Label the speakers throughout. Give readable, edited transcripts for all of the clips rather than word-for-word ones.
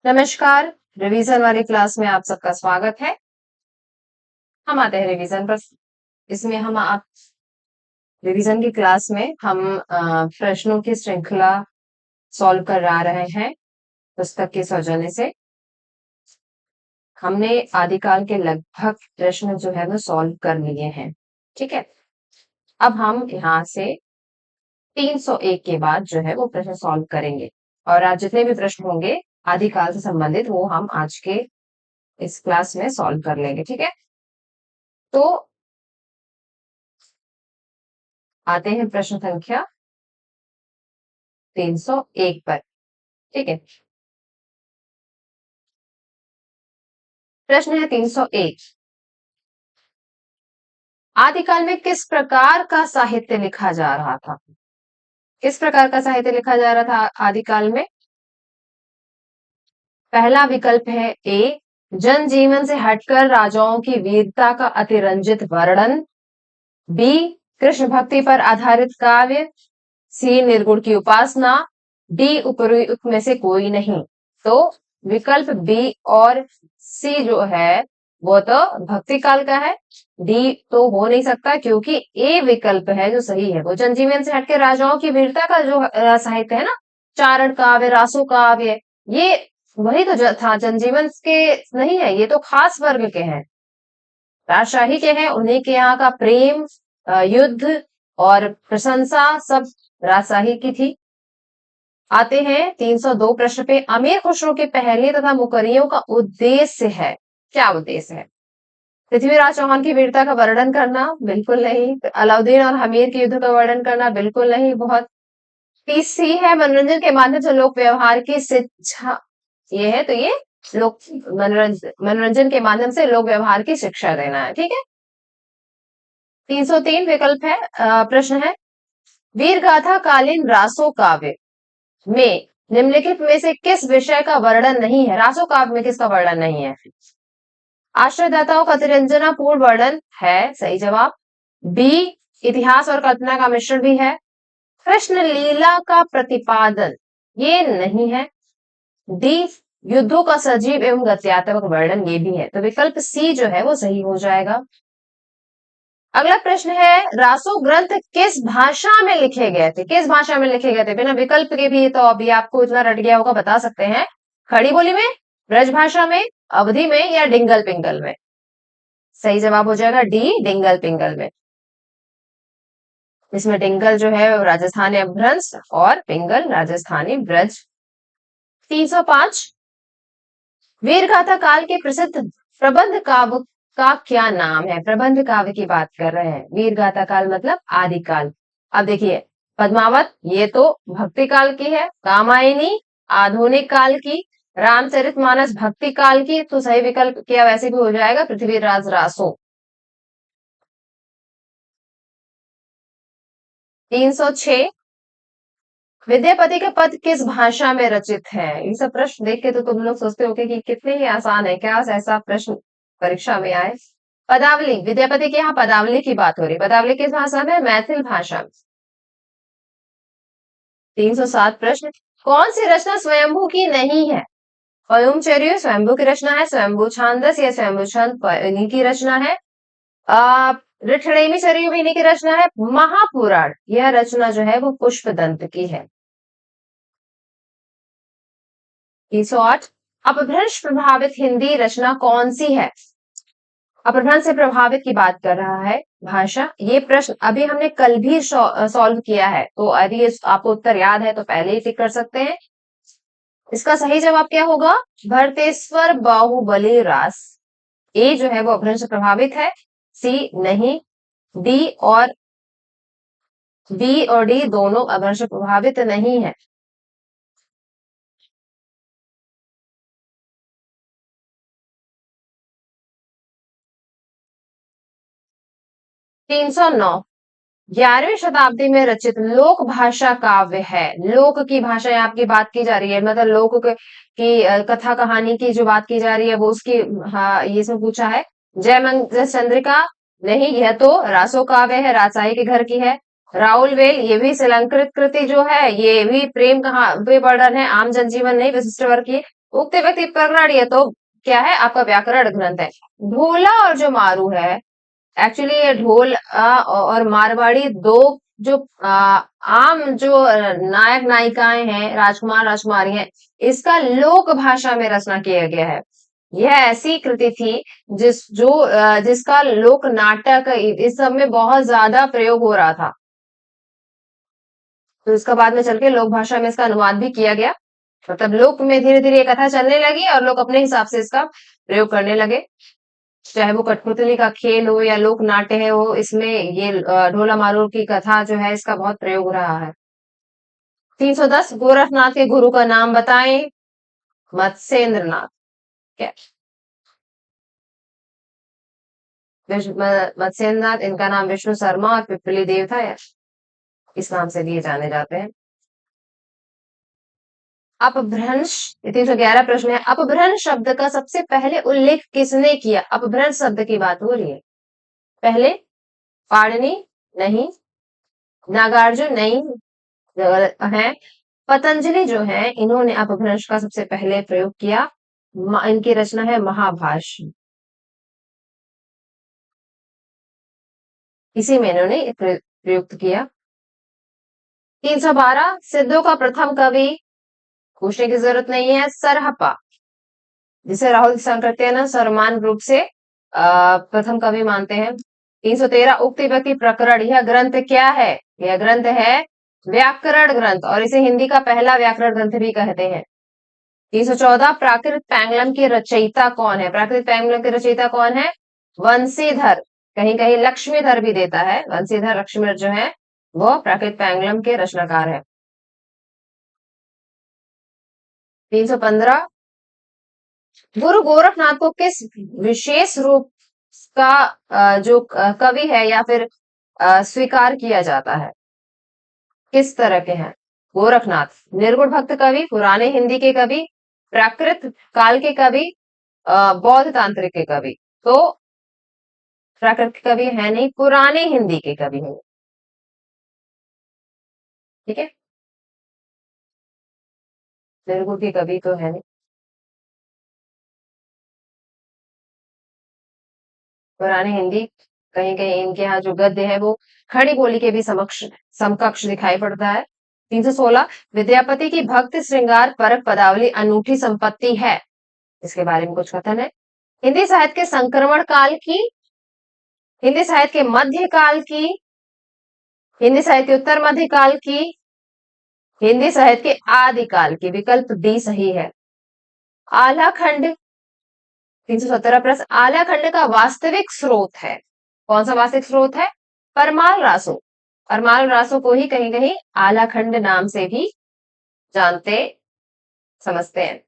Speaker 1: नमस्कार। रिवीजन वाली क्लास में आप सबका स्वागत है। हम आते हैं रिवीजन पर। इसमें हम आप रिवीजन की क्लास में हम प्रश्नों की श्रृंखला सॉल्व करा रहे हैं पुस्तक के सौजन्य से। हमने आदिकाल के लगभग प्रश्न जो है वो सॉल्व कर लिए हैं। ठीक है, अब हम यहाँ से 301 के बाद जो है वो प्रश्न सॉल्व करेंगे और आज जितने भी प्रश्न होंगे आदिकाल से संबंधित वो हम आज के इस क्लास में सॉल्व कर लेंगे। ठीक है, तो आते हैं प्रश्न संख्या 301 पर। ठीक है, प्रश्न है 301। आदिकाल में किस प्रकार का साहित्य लिखा जा रहा था? किस प्रकार का साहित्य लिखा जा रहा था आदिकाल में? पहला विकल्प है ए, जनजीवन से हटकर राजाओं की वीरता का अतिरंजित वर्णन। बी, कृष्ण भक्ति पर आधारित काव्य। सी, निर्गुण की उपासना। डी, उपयुक्त में से कोई नहीं। तो विकल्प बी और सी जो है वो तो भक्ति काल का है। डी तो हो नहीं सकता क्योंकि ए विकल्प है जो सही है वो जनजीवन से हटके राजाओं की वीरता का जो साहित्य है ना, चारण काव्य, रासो काव्य, ये वही तो था, जनजीवन के नहीं है, ये तो खास वर्ग के हैं, राजशाही के हैं। उन्हीं के यहाँ का प्रेम, युद्ध और प्रशंसा सब राजशाही की थी। आते हैं 302 प्रश्न पे। अमीर खुसरो के पहले तथा मुकर्रियों का उद्देश्य है, क्या उद्देश्य है? पृथ्वीराज चौहान की वीरता का वर्णन करना? बिल्कुल नहीं। अलाउद्दीन और हमीर के युद्ध का वर्णन करना? बिल्कुल नहीं। बहुत पीसी है, मनोरंजन के माध्यम से लोक व्यवहार की शिक्षा, ये है तो ये लोक मनोरंजन के माध्यम से लोक व्यवहार की शिक्षा देना है। ठीक है, 303 विकल्प है। प्रश्न है, वीर गाथा कालीन रासो काव्य में निम्नलिखित में से किस विषय का वर्णन नहीं है? रासो काव्य में किसका वर्णन नहीं है? आश्रयदाताओं का अतिरंजना पूर्ण वर्णन है, सही जवाब। बी, इतिहास और कल्पना का मिश्रण भी है। कृष्ण लीला का प्रतिपादन, ये नहीं है। डी, युद्धों का सजीव एवं गत्यात्मक वर्णन, ये भी है। तो विकल्प सी जो है वो सही हो जाएगा। अगला प्रश्न है, रासो ग्रंथ किस भाषा में लिखे गए थे? किस भाषा में लिखे गए थे? बिना विकल्प के भी तो अभी आपको इतना रट गया होगा, बता सकते हैं। खड़ी बोली में, ब्रज भाषा में, अवधि में या डिंगल पिंगल में? सही जवाब हो जाएगा डी, डिंगल पिंगल में। इसमें डिंगल जो है राजस्थानी अपभ्रंश और पिंगल राजस्थानी ब्रज। 305, वीरगाथा काल के प्रसिद्ध प्रबंध काव्य का क्या नाम है? प्रबंध काव्य की बात कर रहे हैं। वीरगाथा काल मतलब आदिकाल। अब देखिए, पद्मावत ये तो भक्ति काल की है, कामायनी आधुनिक काल की, रामचरितमानस भक्ति काल की, तो सही विकल्प क्या वैसे भी हो जाएगा पृथ्वीराज रासो। 306, विद्यापति के पद किस भाषा में रचित है? ये सब प्रश्न देख के तो तुम लोग सोचते हो कि कितने ही आसान है, क्या ऐसा प्रश्न परीक्षा में आए? पदावली, विद्यापति के यहाँ पदावली की बात हो रही है। पदावली किस भाषा में? मैथिल भाषा में। 307 प्रश्न, कौन सी रचना स्वयंभू की नहीं है? पयुमचर्य स्वयंभू की रचना है, स्वयंभू छांदस या स्वयंभू छंद इन्हीं की रचना है, ऋठणेमी चर्य इन्हीं की रचना है, महापुराण यह रचना जो है वो पुष्पदंत की है। 308, अपभ्रंश प्रभावित हिंदी रचना कौन सी है? अपभ्रंश से प्रभावित की बात कर रहा है भाषा। ये प्रश्न अभी हमने कल भी सॉल्व किया है, तो यदि आपको उत्तर याद है तो पहले ही टिक कर सकते हैं। इसका सही जवाब क्या होगा? भरतेश्वर बाहुबली रास। ए जो है वो अपभ्रंश से प्रभावित है, सी नहीं, डी और बी और डी दोनों अपभ्रंश से प्रभावित नहीं है। 309, 11वीं शताब्दी में रचित लोक भाषा काव्य है। लोक की भाषा आपकी बात की जा रही है, मतलब लोक की कथा कहानी की जो बात की जा रही है वो उसकी, हाँ ये इसमें पूछा है। जय चंद्रिका नहीं, यह तो रासो काव्य है, राजशाही के घर की है। राहुल वेल ये भी शिलांकृत कृति जो है, ये भी प्रेम कहा वर्णन है, आम जनजीवन नहीं विशिष्ट वर्ग की। उक्ति व्यक्ति प्रकरण, ये तो क्या है आपका व्याकरण ग्रंथ है। ढोला और जो मारू है, एक्चुअली ये ढोल और मारवाड़ी दो जो आम जो नायक नायिकाएं हैं, राजकुमार राजकुमारी हैं, इसका लोक भाषा में रचना किया गया है। यह ऐसी कृति थी जिसका लोक नाटक इस सब में बहुत ज्यादा प्रयोग हो रहा था। तो इसका बाद में चल के लोक भाषा में इसका अनुवाद भी किया गया, मतलब लोक में धीरे धीरे ये कथा चलने लगी और लोग अपने हिसाब से इसका प्रयोग करने लगे। चाहे वो कठपुतली का खेल हो या लोक नाट्य है, हो इसमें ये ढोला मारू की कथा जो है इसका बहुत प्रयोग रहा है। 310 गोरखनाथ के गुरु का नाम बताएं। मत्स्येंद्र नाथ। क्या मत्स्येंद्र नाथ, इनका नाम विष्णु शर्मा और पिपली देव था, इस नाम से भी ये जाने जाते हैं। अपभ्रंश, 311 प्रश्न है। अपभ्रंश शब्द का सबसे पहले उल्लेख किसने किया? अपभ्रंश शब्द की बात हो रही है। पहले पाणिनि नहीं, नागार्जुन नहीं है, पतंजलि जो है इन्होंने अपभ्रंश का सबसे पहले प्रयोग किया। इनकी रचना है महाभाष्य, इसी में इन्होंने प्रयुक्त किया। 312 सिद्धों का प्रथम कवि, पूछने की जरूरत नहीं है, सरहपा, जिसे राहुल संकृत्यानंद सर्वमान रूप से प्रथम कवि मानते हैं। 313 उक्ति व्यक्ति प्रकरण, यह ग्रंथ क्या है? यह ग्रंथ है व्याकरण ग्रंथ, और इसे हिंदी का पहला व्याकरण ग्रंथ भी कहते हैं। 314 प्राकृत पैंगलम के रचयिता कौन है? प्राकृत पैंगलम के रचयिता कौन है? वंशीधर, कहीं कहीं लक्ष्मीधर भी देता है, वंशीधर लक्ष्मीधर जो है वो प्राकृत पैंगलम के रचनाकार है। 315 गुरु गोरखनाथ को किस विशेष रूप का जो कवि है या फिर स्वीकार किया जाता है? किस तरह के हैं गोरखनाथ? निर्गुण भक्त कवि, पुराने हिंदी के कवि, प्राकृत काल के कवि, बौद्ध तांत्रिक के कवि। तो प्राकृत के कवि है नहीं, पुराने हिंदी के कवि हैं। ठीक है, निर्गुण के कवि तो है नहीं। पुराने हिंदी, कहीं कहीं इनके यहाँ जो गद्य है वो खड़ी बोली के भी समकक्ष दिखाई पड़ता है। 316 विद्यापति की भक्त श्रृंगार परक पदावली अनूठी संपत्ति है, इसके बारे में कुछ कथन है। हिंदी साहित्य के संक्रमण काल की, हिंदी साहित्य के मध्य काल की, हिंदी साहित्य के उत्तर मध्य काल की, हिंदी साहित्य के आदिकाल की, विकल्प डी सही है। आला खंड, 317 प्रश्न, आला खंड का वास्तविक स्रोत है, कौन सा वास्तविक स्रोत है? परमाल रासो, परमाल रासो को ही कहीं कहीं आला खंड नाम से भी जानते समझते हैं।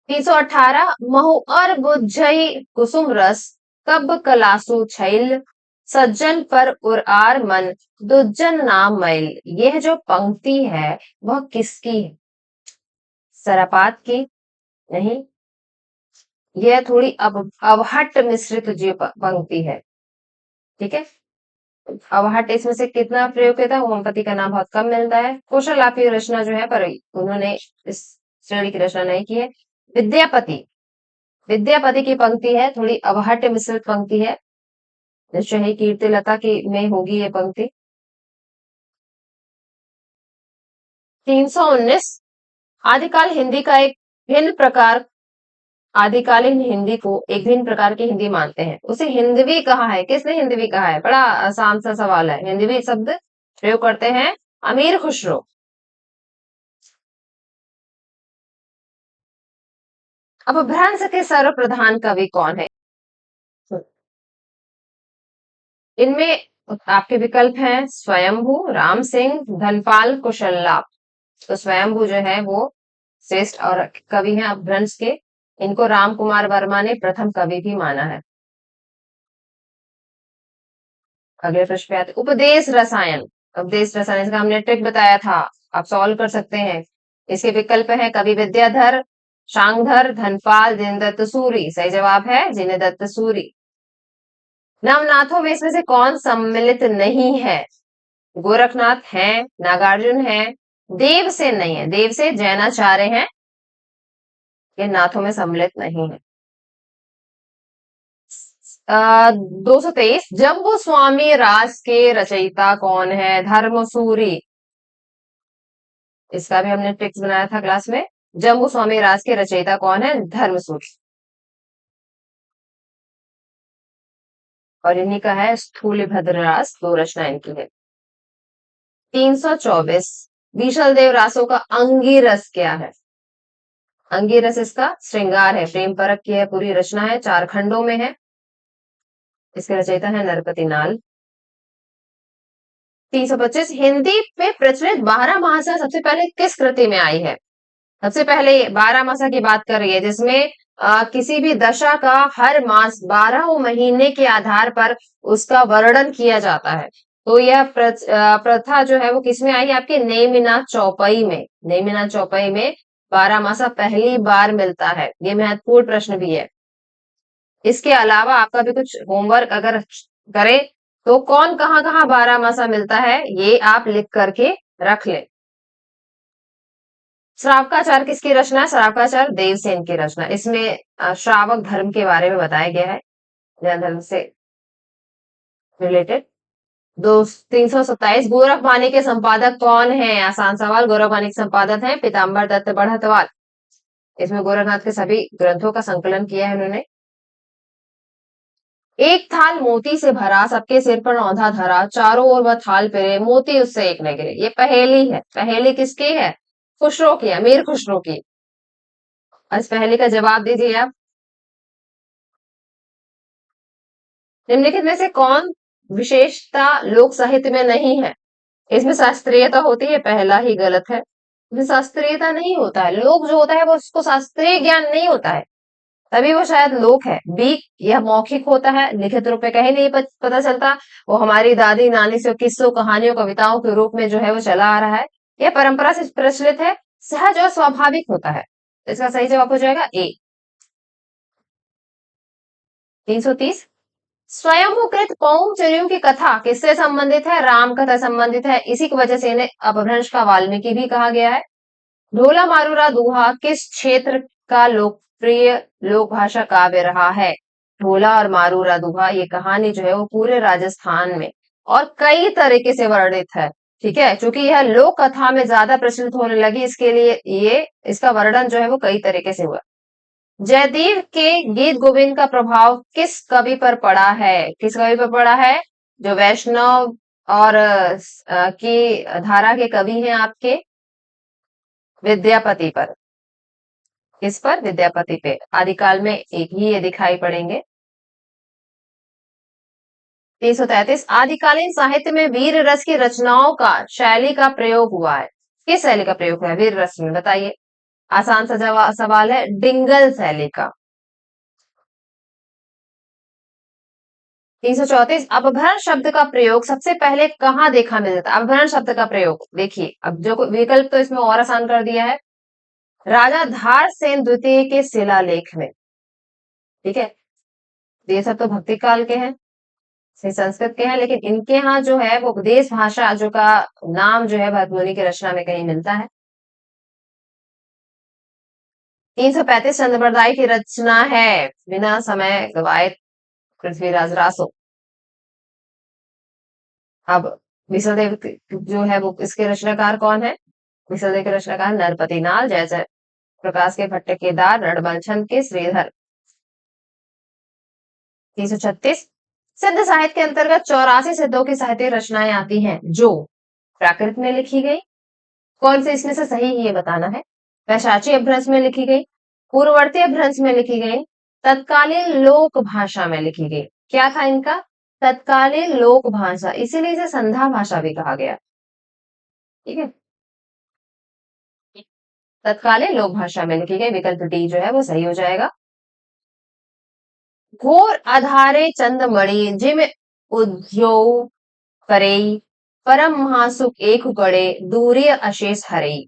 Speaker 1: 318 महुअर बुझई कुसुम रस, कब कलासु छैल, सज्जन पर उर मन, दुज्जन नाम मैल। यह जो पंक्ति है वह किसकी है? सरापात की? नहीं, यह थोड़ी अवहट मिश्रित जो पंक्ति है। ठीक है, अवहट इसमें से कितना प्रयोग किया था? ओमपति का नाम बहुत कम मिलता है। कौशल आपकी रचना जो है पर उन्होंने इस श्रेणी की रचना नहीं की है। विद्यापति, विद्यापति की पंक्ति है, थोड़ी अवहट मिश्रित पंक्ति है, निश्चय ही कीर्तिलता की में होगी ये पंक्ति। 319 आदिकाल हिंदी का एक भिन्न प्रकार, आदिकालीन हिंदी को एक भिन्न प्रकार की हिंदी मानते हैं, उसे हिंदवी कहा है। किसने हिंदवी कहा है? बड़ा आसान सा सवाल है। हिंदवी शब्द प्रयोग करते हैं अमीर खुसरो। अब भ्रंश के सर्वप्रधान कवि कौन है? इनमें आपके विकल्प हैं स्वयंभू, राम सिंह, धनपाल, कुशललाभ। तो स्वयंभू जो है वो श्रेष्ठ और कवि हैं अपभ्रंश के, इनको राम कुमार वर्मा ने प्रथम कवि भी माना है। अगले प्रश्न पे आते, उपदेश रसायन, उपदेश रसायन इसका हमने ट्रिक बताया था, आप सॉल्व कर सकते हैं। इसके विकल्प हैं कवि विद्याधर, शांगधर, धनपाल, जिनदत्त सूरी। सही जवाब है जिनदत्त सूरी। नवनाथों में इसमें से कौन सम्मिलित नहीं है? गोरखनाथ है, नागार्जुन है, देवसेन नहीं है, देवसेन जैनाचार्य हैं, ये नाथों में सम्मिलित नहीं है। 223 जम्बू स्वामी रास के रचयिता कौन है? धर्मसूरी। इसका भी हमने ट्रिक्स बनाया था क्लास में। जम्बू स्वामी रास के रचयिता कौन है? धर्मसूरी। और इन्हीं का है स्थूल भद्र रास, 2 रचना इनकी है। 324 बीशल देव रासों का अंगिरस क्या है? अंगिरस इसका श्रृंगार है, प्रेम परक की है पूरी रचना है, 4 खंडों में है। इसके रचयिता है नरपति नाल। 325 हिंदी में प्रचलित 12 मासा सबसे पहले किस कृति में आई है? सबसे पहले 12 मासा की बात कर रही है, जिसमें किसी भी दशा का हर मास 12 महीने के आधार पर उसका वर्णन किया जाता है। तो यह प्रथा जो है वो किसमें आई? आपके नेमिनाथ चौपाई में। नेमिनाथ चौपाई में 12 मासा पहली बार मिलता है। ये महत्वपूर्ण प्रश्न भी है। इसके अलावा आपका भी कुछ होमवर्क अगर करें तो कौन कहाँ कहाँ 12 मासा मिलता है ये आप लिख करके रख लें। श्रावकाचार किसकी रचना है? श्रावकाचार देवसेन की रचना। इसमें श्रावक धर्म के बारे में बताया गया है, जैन धर्म से रिलेटेड। 327 गोरखवाणी के संपादक कौन है? आसान सवाल। गोरखवाणी के संपादक हैं पीताम्बर दत्त बढ़तवाल। इसमें गोरखनाथ के सभी ग्रंथों का संकलन किया है उन्होंने। एक थाल मोती से भरा, सबके सिर पर औंधा धरा, चारों ओर वह थाल फिरे, मोती उससे एक न गिरे। ये पहेली है। पहेली किसकी है? खुसरो की, अमीर खुसरो की। इस पहेली का जवाब दीजिए आप। निम्नलिखित में से कौन विशेषता लोक साहित्य में नहीं है? इसमें शास्त्रीयता होती है, पहला ही गलत है। इसमें शास्त्रीयता नहीं होता है। लोक जो होता है वो उसको शास्त्रीय ज्ञान नहीं होता है, तभी वो शायद लोक है। बी यह मौखिक होता है, लिखित रूप में कहीं नहीं पता चलता। वो हमारी दादी नानी से किस्सों कहानियों कविताओं के रूप में जो है वो चला आ रहा है। यह परंपरा से प्रचलित है, सहज और स्वाभाविक होता है। इसका सही जवाब हो जाएगा ए। 330 स्वयंभूकृत पौंचर्यों की कथा किससे संबंधित है? राम कथा संबंधित है। इसी की वजह से इन्हें अपभ्रंश का वाल्मीकि भी कहा गया है। ढोला मारूरा दोहा किस क्षेत्र का लोकप्रिय लोक भाषा काव्य रहा है? ढोला और मारूरा दोहा ये कहानी जो है वो पूरे राजस्थान में और कई तरीके से वर्णित है। ठीक है, क्योंकि यह लोक कथा में ज्यादा प्रचलित होने लगी, इसके लिए ये इसका वर्णन जो है वो कई तरीके से हुआ। जयदेव के गीत गोविंद का प्रभाव किस कवि पर पड़ा है? किस कवि पर पड़ा है? जो वैष्णव और की धारा के कवि हैं आपके, विद्यापति पर। किस पर? विद्यापति पे। आदिकाल में एक ही ये दिखाई पड़ेंगे। 333 आदिकालीन साहित्य में वीर रस की रचनाओं का शैली का प्रयोग हुआ है। किस शैली का प्रयोग हुआ है वीर रस में? बताइए। आसान सा सवाल है, डिंगल शैली का। 334 अपभ्रंश शब्द का प्रयोग सबसे पहले कहाँ देखा मिलता है? अपभ्रंश शब्द का प्रयोग देखिए, अब जो विकल्प तो इसमें और आसान कर दिया है। राजा धार सेन द्वितीय के शिलालेख में। ठीक है, ये सब तो भक्ति काल के हैं, संस्कृत के हैं, लेकिन इनके यहाँ जो है वो उपदेश भाषा जो का नाम जो है भरतमुनि की रचना में कहीं मिलता है। 335 चंद्रबरदाई की रचना है, बिना समय गवाए पृथ्वीराज रासो। अब विशलदेव जो है वो इसके रचनाकार कौन है? विशलदेव के रचनाकार नरपति नाल, जय जय प्रकाश के भट्ट केदार, रणबलछंद के श्रीधर। 336 सिद्ध साहित्य के अंतर्गत 84 सिद्धों की साहित्य रचनाएं आती हैं जो प्राकृत में लिखी गई। कौन से इसमें से सही ये बताना है? वैशाची अपभ्रंश में लिखी गई, पूर्ववर्ती अपभ्रंश में लिखी गई, तत्कालीन लोक भाषा में लिखी गई। क्या था इनका? तत्कालीन लोक भाषा, इसीलिए इसे संधा भाषा भी कहा गया। ठीक है, तत्कालीन लोक भाषा में लिखी गई। विकल्प डी जो है वो सही हो जाएगा। घोर आधारे चंदमणि जिम उद्योग करई, परम महासुख एक गड़े दूरी अशेष हरई।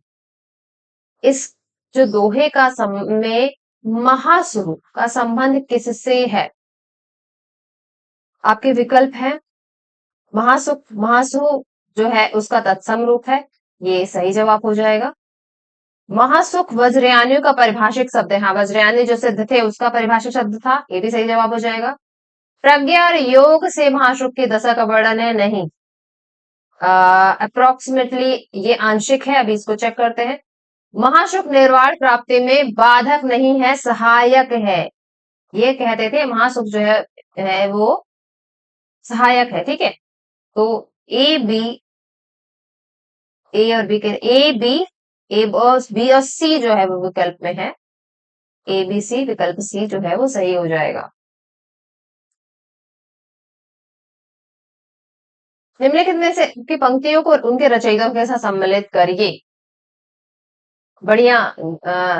Speaker 1: इस जो दोहे का में महासुख का संबंध किससे है? आपके विकल्प है महासुख, महासु जो है उसका तत्सम रूप है, ये सही जवाब हो जाएगा। महासुख वज्रयानियों का परिभाषिक शब्द है। हाँ, वज्रयानी जो सिद्ध थे उसका परिभाषिक शब्द था, ये भी सही जवाब हो जाएगा। प्रज्ञा और योग से महासुख की दशा का वर्णन है, नहीं। अप्रोक्सीमेटली ये आंशिक है, अभी इसको चेक करते हैं। महासुख निर्वाण प्राप्ति में बाधक नहीं है, सहायक है। ये कहते थे महासुख जो है वो सहायक है, ठीक है। तो ए बी, ए और बी के ए बी, ए और बी और सी जो है वो विकल्प में है। ए बी सी, विकल्प सी जो है वो सही हो जाएगा। निम्नलिखित में से की पंक्तियों को उनके रचयिताओं के साथ सम्मिलित करिए। बढ़िया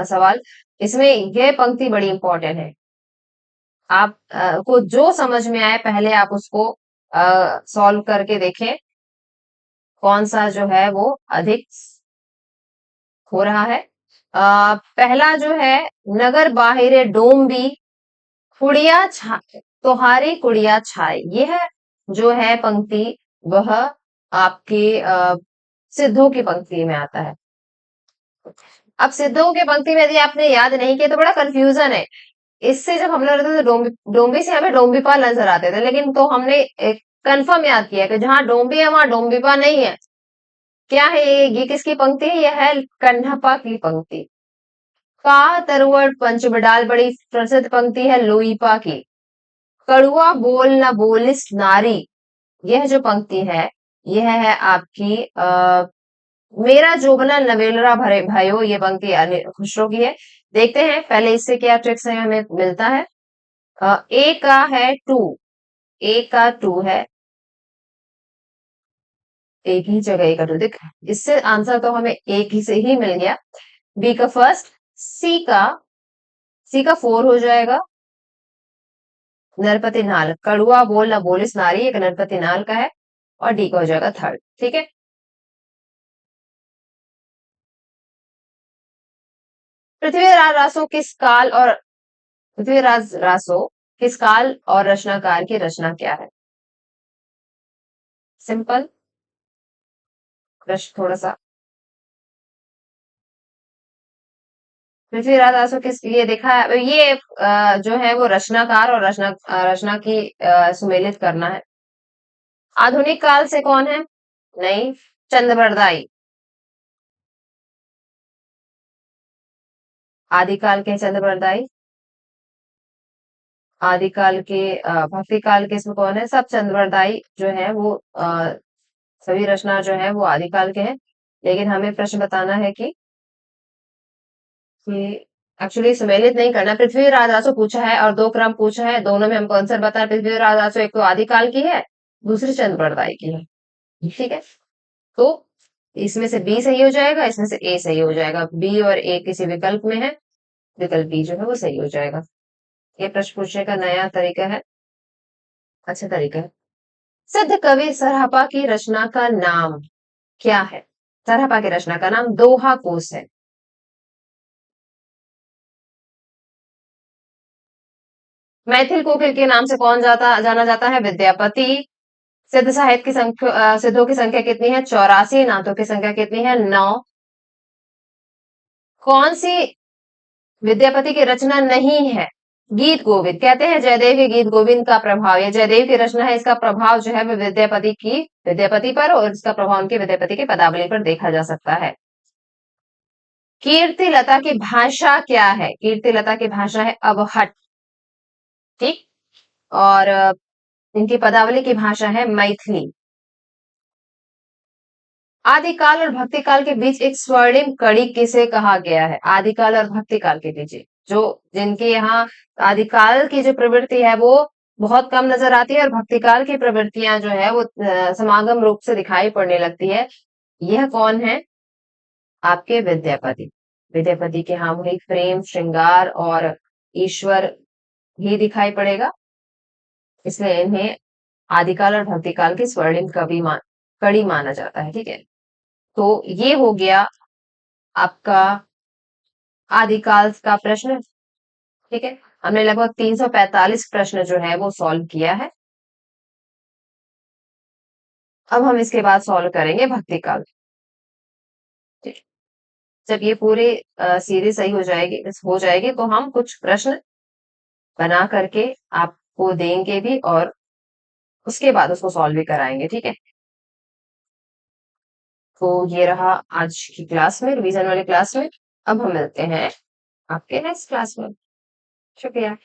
Speaker 1: सवाल। इसमें यह पंक्ति बड़ी इंपॉर्टेंट है। आप को जो समझ में आए पहले आप उसको सॉल्व करके देखें, कौन सा जो है वो अधिक हो रहा है। पहला जो है, नगर बाहिरे डोंबी कुड़िया छा तोहारी कुड़िया छाई, यह जो है पंक्ति वह आपके सिद्धों की पंक्ति में आता है। अब सिद्धों की पंक्ति में यदि आपने याद नहीं किया तो बड़ा कंफ्यूजन है। इससे जब हम लोग रहते थे डोंबी से हमें डोंबिपाल नजर आते थे, लेकिन तो हमने कंफर्म याद किया कि जहां डोंबी है वहां डोंबिपा नहीं है। क्या है ये किसकी पंक्ति है? यह है कन्हपा की पंक्ति। का तरवड़ पंचबडाल बड़ी प्रसिद्ध पंक्ति है लोईपा की। कड़ुआ बोल न बोलिस नारी, यह जो पंक्ति है यह है आपकी मेरा जोबना नवेलरा भरे भयो, ये पंक्ति खुसरो की है। देखते हैं पहले इससे क्या ट्रिक्स है हमें मिलता है। ए का है टू, ए का टू है, एक ही जगह ए का टू, देख इससे आंसर तो हमें एक ही से ही मिल गया। बी का फर्स्ट, सी का फोर हो जाएगा, नरपति नाल, कड़ुआ बोल न बोलिस नारी एक नरपति नाल का है, और डी का हो जाएगा थर्ड, ठीक है। पृथ्वीराज रासो किस काल और पृथ्वीराज रासो किस काल और रचनाकार की रचना क्या है? सिंपल प्रश्न थोड़ा सा। पृथ्वीराज रासो किस, ये देखा है ये जो है वो रचनाकार और रचना की सुमेलित करना है। आधुनिक काल से कौन है? नहीं, चंद्रवरदाई। आदिकाल के चंद्रवरदाई, आदिकाल के भक्ति काल के इसमें कौन है? सब चंद्रवरदाई जो है वो सभी रचना जो है वो आदिकाल के हैं। लेकिन हमें प्रश्न बताना है कि एक्चुअली सुमेलित नहीं करना। पृथ्वीराज रासो पूछा है और दो क्रम पूछा है, दोनों में हमको आंसर बता। पृथ्वीराज रासो एक तो आदिकाल की है, दूसरी चंद्रवरदाई की है, ठीक है। तो इसमें से बी सही हो जाएगा, इसमें से ए सही हो जाएगा। बी और ए किसी विकल्प में है, विकल्प बी जो है वो सही हो जाएगा। ये प्रश्न पूछने का नया तरीका है, अच्छा तरीका है। सिद्ध कवि सरहपा की रचना का नाम क्या है? सरहपा की रचना का नाम दोहा कोस है। मैथिल कोकिल के नाम से कौन जाना जाता है? विद्यापति। सिद्ध साहित्य की संख्या, सिद्धों की संख्या कितनी है? 84। नाथों की संख्या कितनी है? 9। कौन सी विद्यापति की रचना नहीं है? गीत गोविंद। कहते हैं जयदेव के गीत गोविंद का प्रभाव, ये जयदेव की रचना है, इसका प्रभाव जो है वो विद्यापति पर, और इसका प्रभाव उनके विद्यापति की पदावली पर देखा जा सकता है। कीर्ति लता की भाषा क्या है? कीर्ति लता की भाषा है अबहट, ठीक। और इनकी पदावली की भाषा है मैथिली। आदिकाल और भक्तिकाल के बीच एक स्वर्णिम कड़ी किसे कहा गया है? आदिकाल और भक्तिकाल के बीच जो जिनके यहाँ आदिकाल की जो प्रवृत्ति है वो बहुत कम नजर आती है, और भक्तिकाल की प्रवृत्तियां जो है वो समागम रूप से दिखाई पड़ने लगती है। यह कौन है? आपके विद्यापति। विद्यापति के यहाँ वही प्रेम, श्रृंगार और ईश्वर ही दिखाई पड़ेगा, इसलिए इन्हें आदिकाल और भक्तिकाल की स्वर्णिम कड़ी माना जाता है, ठीक है। तो ये हो गया आपका आदिकाल का प्रश्न, ठीक है। हमने लगभग 345 प्रश्न जो है वो सॉल्व किया है। अब हम इसके बाद सॉल्व करेंगे भक्तिकाल, ठीक। जब ये पूरी सीरीज सही हो जाएगी तो हम कुछ प्रश्न बना करके आपको देंगे भी और उसके बाद उसको सॉल्व भी कराएंगे, ठीक है। तो ये रहा आज की क्लास में, रिवीजन वाली क्लास में। अब हम मिलते हैं आपके नेक्स्ट क्लास में। शुक्रिया।